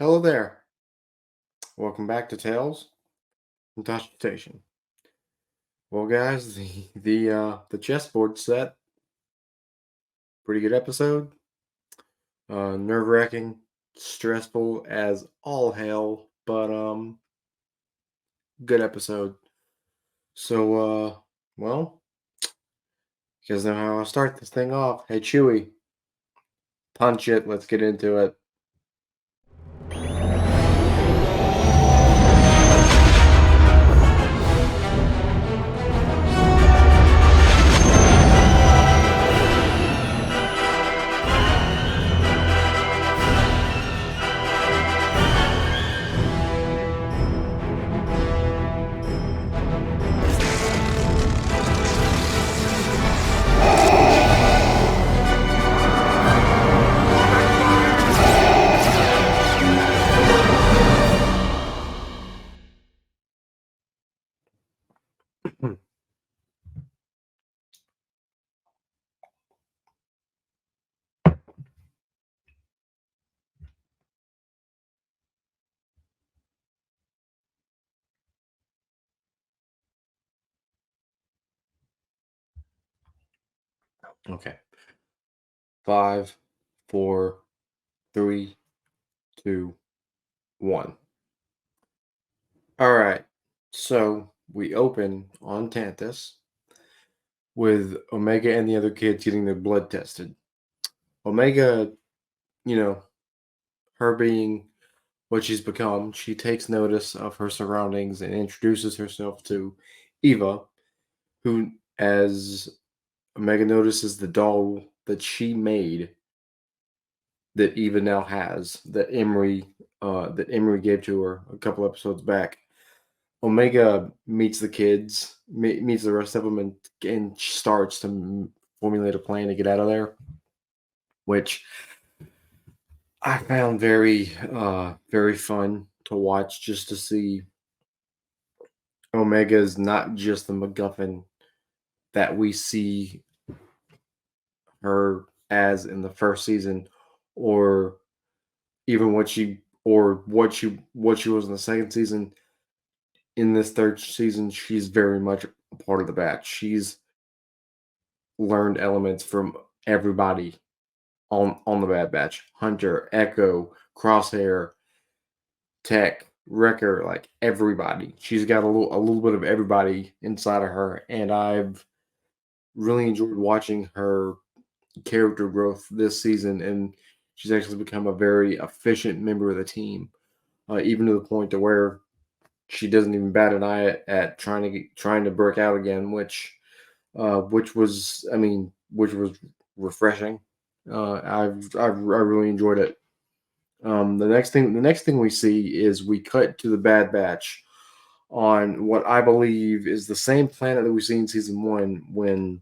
Hello there. Welcome back to Tales from Tosche Station. Well, guys, the chessboard set, pretty good episode. Nerve-wracking, stressful as all hell, but good episode. So, well, you guys know how I start this thing off. Hey, Chewie, punch it. Let's get into it. Okay. 5, 4, 3, 2, 1. All right. So we open on Tantus with Omega and the other kids getting their blood tested. Omega, you know, her being what she's become, she takes notice of her surroundings and introduces herself to Eva, who, as Omega notices the doll that she made that Eva now has, that Emery gave to her a couple episodes back. Omega meets the kids, meets the rest of them, and starts to formulate a plan to get out of there, which I found very fun to watch, just to see Omega is not just the MacGuffin that we see her as in the first season, or even what she was in the second season. In this third season, she's very much a part of the batch. She's learned elements from everybody on the Bad Batch: Hunter, Echo, Crosshair, Tech, Wrecker, like everybody. She's got a little bit of everybody inside of her, and I've really enjoyed watching her character growth this season, and she's actually become a very efficient member of the team, even to the point to where she doesn't even bat an eye at trying to break out again, which was refreshing. I really enjoyed it. The next thing we see is we cut to the Bad Batch on what I believe is the same planet that we see in season one when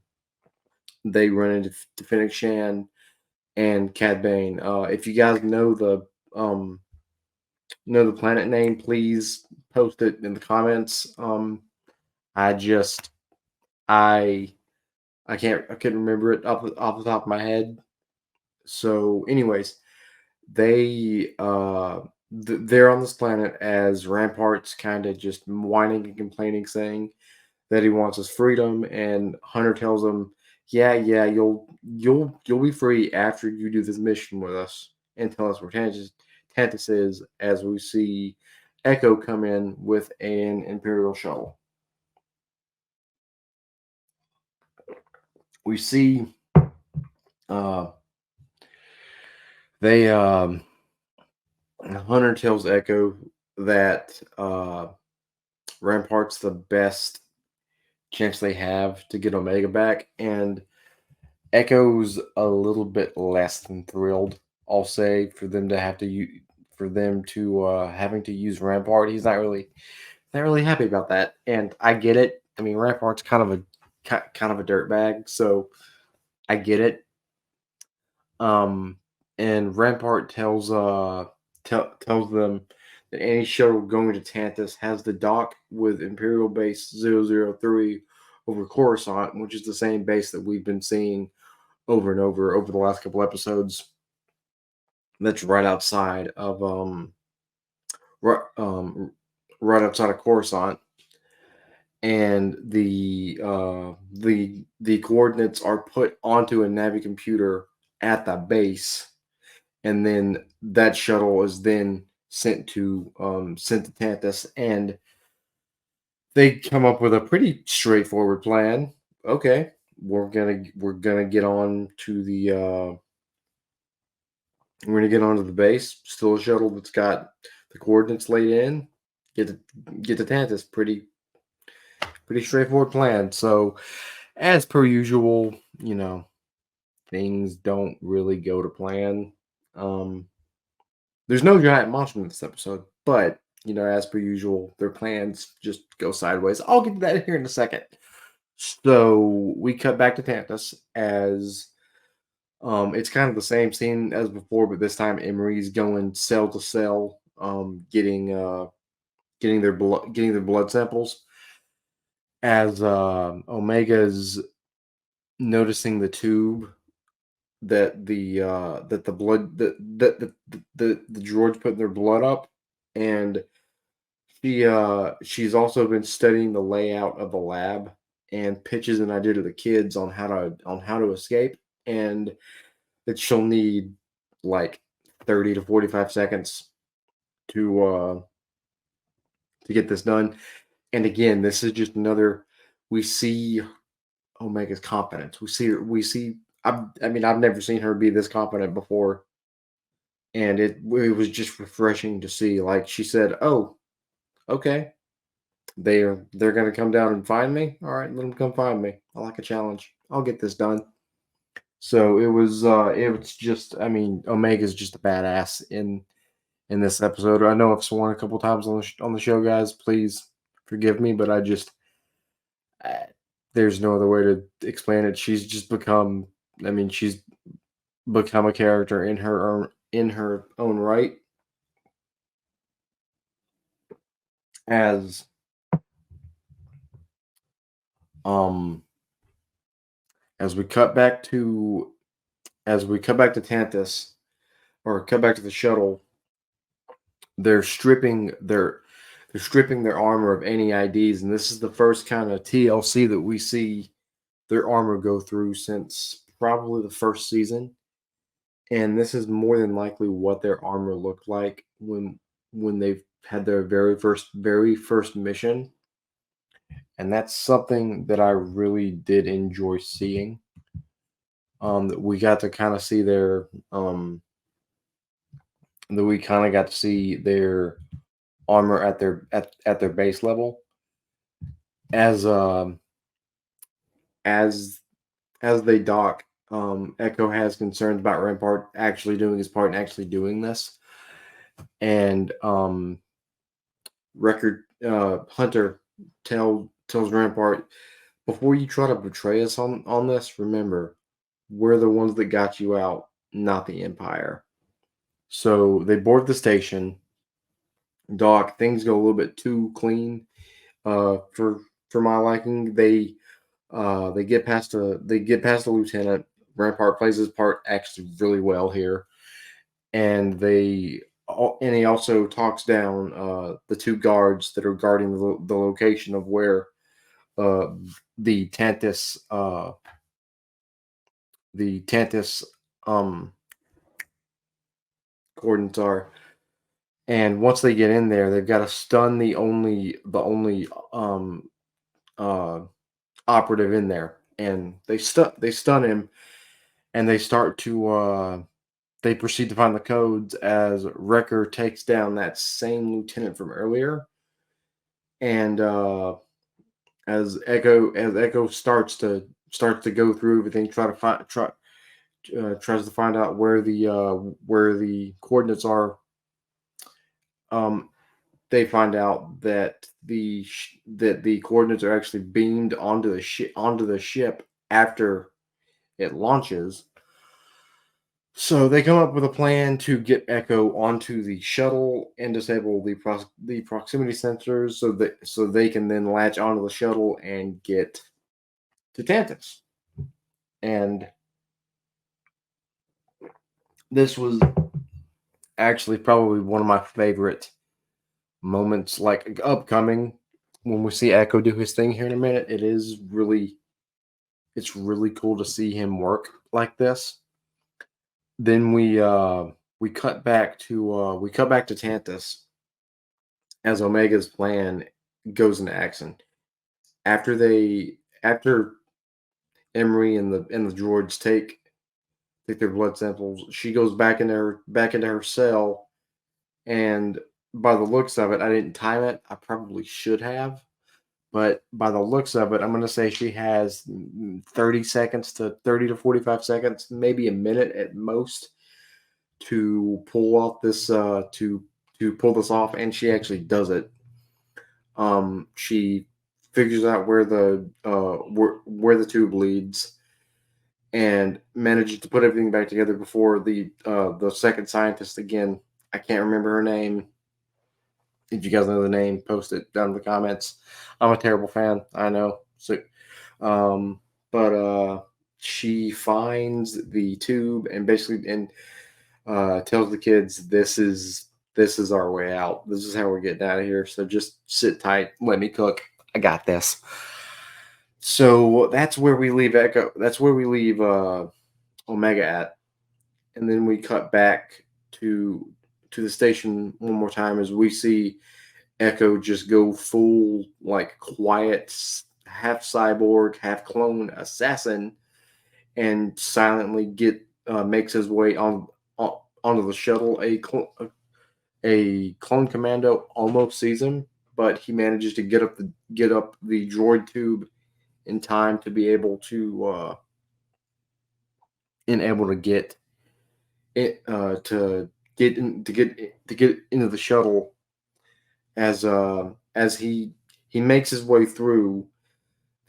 they run into Fennec Shan and Cad Bane. If you guys know the planet name, please post it in the comments. I just I I couldn't remember it off the top of my head. So, anyways, they're on this planet as Rampart's kind of just whining and complaining, saying that he wants his freedom, and Hunter tells him, "Yeah, yeah, you'll be free after you do this mission with us and tell us where Tantus is." As we see Echo come in with an Imperial shuttle, we see uh, they Hunter tells Echo that Rampart's the best chance they have to get Omega back, and Echo's a little bit less than thrilled. I'll say for them to having to use Rampart. He's not really happy about that, and I get it. I mean, Rampart's kind of a dirtbag, so I get it. Um, and Rampart tells them that any shuttle going to Tantus has to dock with Imperial Base 003 over Coruscant, which is the same base that we've been seeing over and over the last couple episodes. That's right outside of right, right outside of Coruscant, and the coordinates are put onto a Navi computer at the base, and then that shuttle is then sent to Tantus, and they come up with a pretty straightforward plan. Okay, we're gonna get on to the we're gonna get onto the base. Still a shuttle that's got the coordinates laid in. Get to get to Tantus. Pretty straightforward plan. So, as per usual, things don't really go to plan. Um, there's no giant monster in this episode, but as per usual, their plans just go sideways. I'll get to that here in a second. So we cut back to Tantus as it's kind of the same scene as before, but this time Emery's going cell to cell, getting their blood samples. As Omega's noticing the tube that the blood the droids put their blood up, and she's also been studying the layout of the lab and pitches an idea to the kids on how to escape, and that she'll need like 30 to 45 seconds to get this done. And again, this is just another we see Omega's confidence. We see I mean, I've never seen her be this confident before, and it was just refreshing to see. Like she said, "Oh, okay, they're gonna come down and find me. All right, let them come find me. I like a challenge. I'll get this done." So it was just I mean, Omega's just a badass in this episode. I know I've sworn a couple times on on the show, guys. Please forgive me, but uh, there's no other way to explain it. She's just become. I mean, she's become a character in her own right. As um as we cut back to Tantus, or cut back to the shuttle, they're stripping their armor of any IDs, and this is the first kind of TLC that we see their armor go through since probably the first season. And this is more than likely what their armor looked like when they've had their very first mission. And that's something that I really did enjoy seeing. That we got to kind of see that we kind of got to see their armor at their base level, as as as they dock. Echo has concerns about Rampart actually doing his part and actually doing this, and Record Hunter tells Rampart, before you try to betray us on this, remember we're the ones that got you out, not the Empire. So they board the station, dock. Things go a little bit too clean for my liking. They get past the lieutenant. Rampart plays his part actually really well here, and he also talks down the two guards that are guarding the location of where uh, the Tantus the Tantus um, coordinates are. And once they get in there, they've got to stun the only uh, operative in there, and they stun him, and they proceed to find the codes as Wrecker takes down that same lieutenant from earlier, and as Echo starts to go through everything, tries to find out where the coordinates are. Um, they find out that the coordinates are actually beamed onto the ship after it launches. So they come up with a plan to get Echo onto the shuttle and disable the proximity sensors so they can then latch onto the shuttle and get to Tantus. And this was actually probably one of my favorite moments like upcoming when we see Echo do his thing here in a minute. It's really cool to see him work like this. Then we cut back to Tantus as Omega's plan goes into action. After Emery and the droids take their blood samples, she goes back into her cell, and by the looks of it, I didn't time it. I probably should have, but by the looks of it, I'm going to say she has 30 seconds to 30 to 45 seconds, maybe a minute at most, to pull off this to pull this off, and she actually does it. She figures out where the tube leads and manages to put everything back together before the second scientist again. I can't remember her name. If you guys know the name, post it down in the comments. I'm a terrible fan, I know. So, but she finds the tube and basically tells the kids this is our way out. This is how we're getting out of here. So just sit tight, let me cook. I got this. So that's where we leave Echo. That's where we leave Omega at, and then we cut back to the station one more time as we see Echo just go full like quiet, half cyborg, half clone assassin, and silently get makes his way onto the shuttle. A clone commando almost sees him, but he manages to get up the droid tube in time to be able to get it to get into the shuttle as he makes his way through.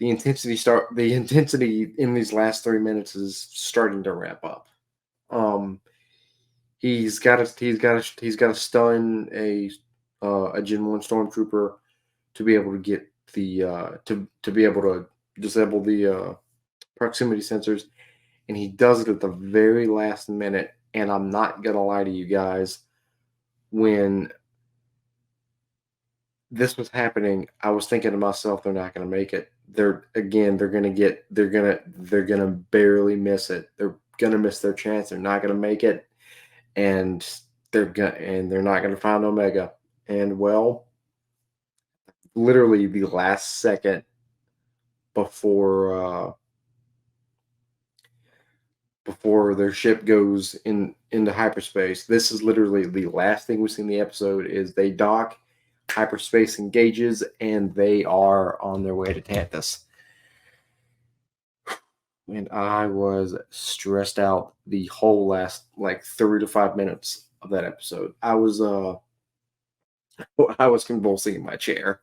The intensity in these last 3 minutes is starting to ramp up. Um, he's got to stun a Gen 1 stormtrooper to be able to get the to be able to disable the proximity sensors, and he does it at the very last minute. And I'm not gonna lie to you guys, when this was happening, I was thinking to myself, they're not going to make it. They're going to barely miss it. They're going to miss their chance. They're not going to make it, and they're not going to find Omega. And well, literally the last second before before their ship goes into hyperspace, this is literally the last thing we see in the episode. Is they dock, hyperspace engages, and they are on their way to Tantus. And I was stressed out the whole last like 3 to 5 minutes of that episode. I was convulsing in my chair.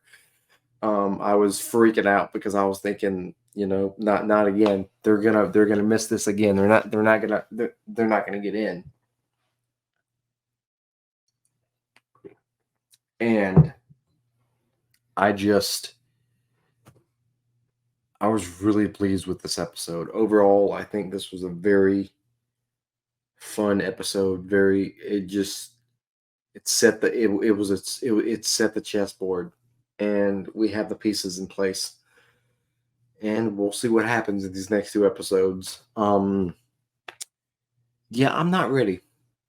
I was freaking out because I was thinking, not again. They're gonna miss this again. They're not gonna get in. And I just I was really pleased with this episode. Overall, I think this was a very fun episode. It set the it was it set the chessboard, and we have the pieces in place. And we'll see what happens in these next two episodes. Yeah, I'm not ready.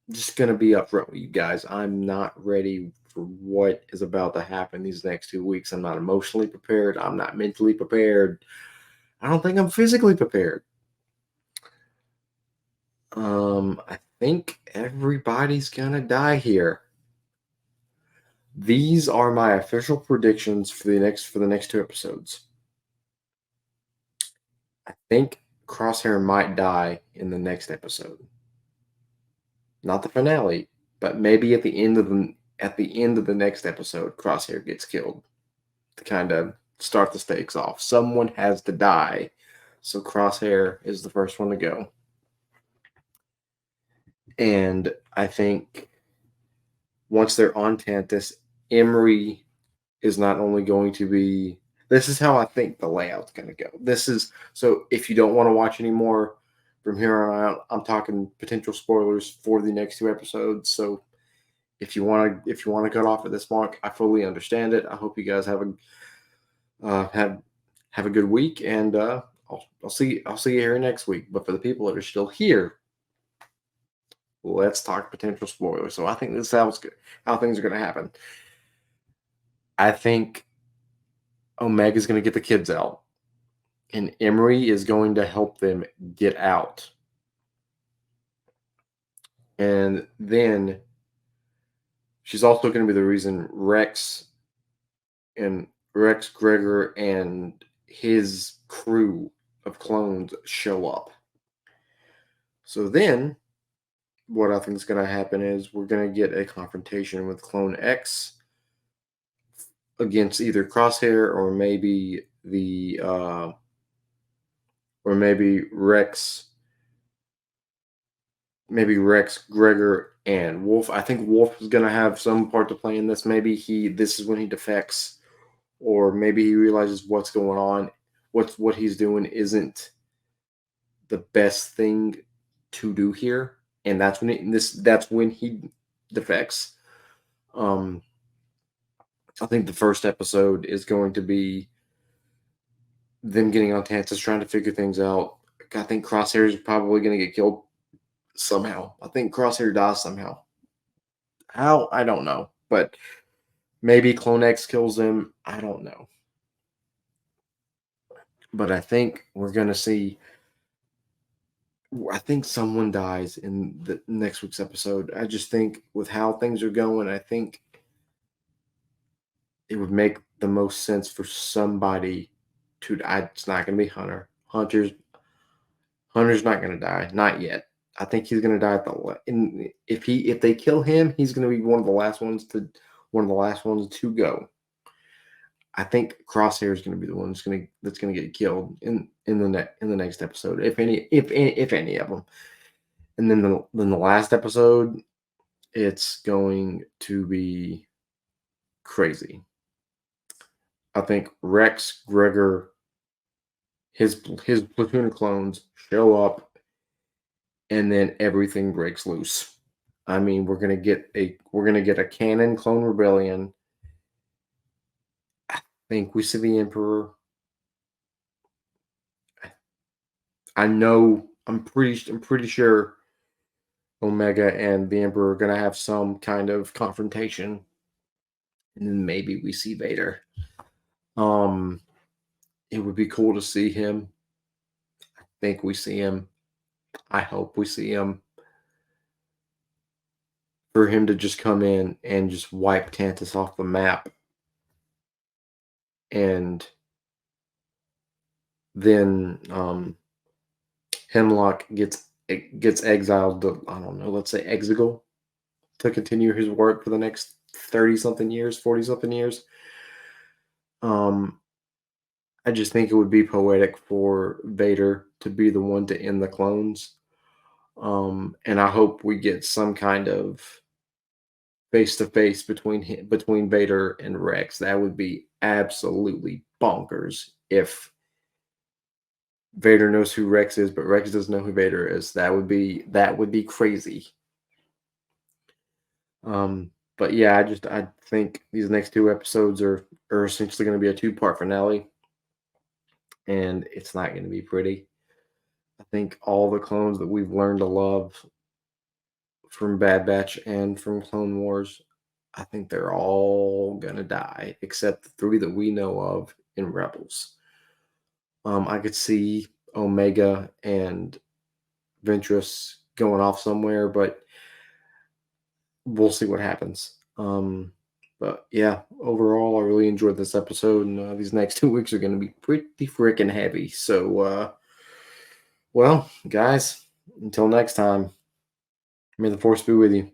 Just gonna be upfront with you guys. I'm not ready for what is about to happen these next 2 weeks. I'm not emotionally prepared. I'm not mentally prepared. I don't think I'm physically prepared. I think everybody's gonna die here. These are my official predictions for the next two episodes. I think Crosshair might die in the next episode. Not the finale, but maybe at the end of the next episode, Crosshair gets killed to kind of start the stakes off. Someone has to die, so Crosshair is the first one to go. And I think once they're on Tantus, Emery is not only going to be. This is how I think the layout's going to go. This is so. If you don't want to watch anymore from here on out, I'm talking potential spoilers for the next two episodes. So if you want to cut off at this mark, I fully understand it. I hope you guys have a have a good week, and I'll see you here next week. But for the people that are still here, let's talk potential spoilers. So I think this is how things are going to happen. I think Omega's going to get the kids out, and Emery is going to help them get out. And then she's also going to be the reason Rex Gregor and his crew of clones show up. So then what I think is going to happen is we're going to get a confrontation with Clone X against either Crosshair or maybe Rex, Gregor, and Wolf. I think Wolf is going to have some part to play in this. Maybe this is when he defects, or maybe he realizes what's going on, what he's doing isn't the best thing to do here, and that's when he defects. I think the first episode is going to be them getting on Tantus, trying to figure things out. I think Crosshair is probably going to get killed somehow. I think Crosshair dies somehow. How? I don't know. But maybe Clone X kills him. I don't know. But I think we're going to see. I think someone dies in the next week's episode. I just think with how things are going, I think it would make the most sense for somebody to die. It's not going to be Hunter. Hunter's not going to die. Not yet. I think he's going to die at if they kill him, he's going to be one of the last ones to go. I think Crosshair is going to be the one that's going to get killed in the next episode, if any of them. And then the last episode, it's going to be crazy. I think Rex, Gregor, his platoon of clones show up, and then everything breaks loose. I mean, we're gonna get a canon clone rebellion. I think we see the Emperor. I know. I'm pretty sure Omega and the Emperor are gonna have some kind of confrontation, and then maybe we see Vader. It would be cool to see him. I think we see him. I hope we see him. For him to just come in and just wipe Tantus off the map, and then Hemlock gets exiled to, I don't know, let's say Exegol, to continue his work for the next 30-something years, 40-something years. I just think it would be poetic for Vader to be the one to end the clones. And I hope we get some kind of face-to-face between Vader and Rex. That would be absolutely bonkers if Vader knows who Rex is, but Rex doesn't know who Vader is. That would be crazy. But yeah, I think these next two episodes are essentially going to be a 2-part finale, and it's not going to be pretty. I think all the clones that we've learned to love from Bad Batch and from Clone Wars, I think they're all gonna die except the 3 that we know of in Rebels. I could see Omega and Ventress going off somewhere, but we'll see what happens. But yeah, overall, I really enjoyed this episode, and these next 2 weeks are going to be pretty freaking heavy. So, well, guys, until next time, may the force be with you.